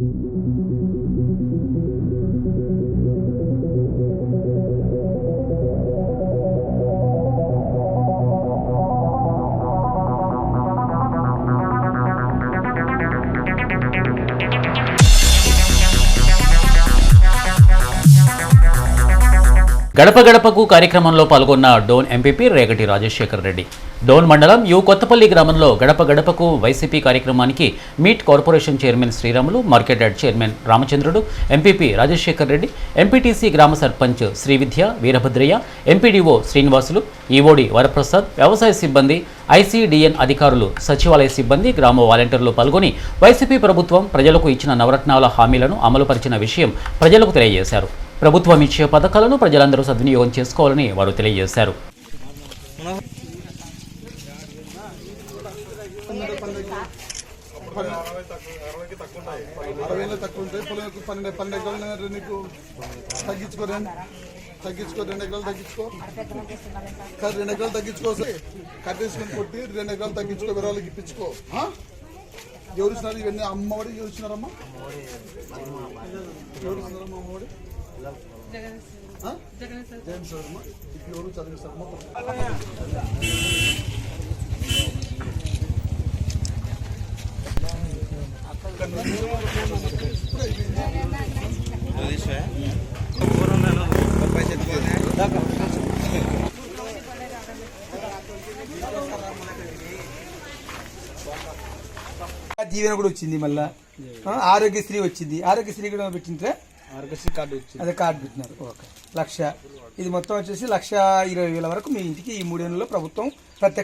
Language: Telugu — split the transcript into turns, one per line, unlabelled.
గడప గడపకు కార్యక్రమంలో పాల్గొన్న డోన్ ఎంపీపీ రేగటి రాజశేఖర్ రెడ్డి. డోన్ మండలం యు కొత్తపల్లి గ్రామంలో గడప గడపకు వైసీపీ కార్యక్రమానికి meet corporation chairman Sriramulu, market yard chairman రామచంద్రుడు, ఎంపీపీ రాజశేఖర్ రెడ్డి, ఎంపీటీసీ గ్రామ సర్పంచ్ శ్రీవిద్య వీరభద్రయ్య, ఎంపీడీఓ శ్రీనివాసులు, ఈవోడి వరప్రసాద్, వ్యవసాయ సిబ్బంది, ఐసీడీఎన్ అధికారులు, సచివాలయ సిబ్బంది, గ్రామ వాలంటీర్లు పాల్గొని వైసీపీ ప్రభుత్వం ప్రజలకు ఇచ్చిన నవరత్నాల హామీలను అమలుపరిచిన విషయం ప్రజలకు తెలియజేశారు. ప్రభుత్వం ఇచ్చే పథకాలను ప్రజలందరూ సద్వినియోగం చేసుకోవాలని వారు తెలియజేశారు.
తగ్గించుకో 2 ఎకరాలు తగ్గించుకో 2 ఎకరాలు తగ్గించుకో కట్టేసుకొని కొట్టి 2 ఎకరాలు తగ్గించుకో విరాళాలు ఇప్పించుకో. ఎవరు ఇస్తున్నారు ఇవన్నీ? అమ్మఒడి ఎవరు ఇస్తున్నారమ్మా? ఎవరు ఇస్తున్నారమ్మా అమ్మఒడి? జగన్ సార్ అమ్మా. ఇప్పుడు ఎవరు చదివిస్తారమ్మా?
జీవన కూడా వచ్చింది, మళ్ళా ఆరోగ్యశ్రీ వచ్చింది. ఆరోగ్యశ్రీ కూడా పెట్టింటే
ఆరోగ్యశ్రీ కార్డు వచ్చింది,
అదే కార్డు పెట్టినారు. 1,00,000. ఇది మొత్తం వచ్చేసి 1,20,000 వరకు మీ ఇంటికి ఈ 3 నెలల్లో ప్రభుత్వం ప్రత్యక్ష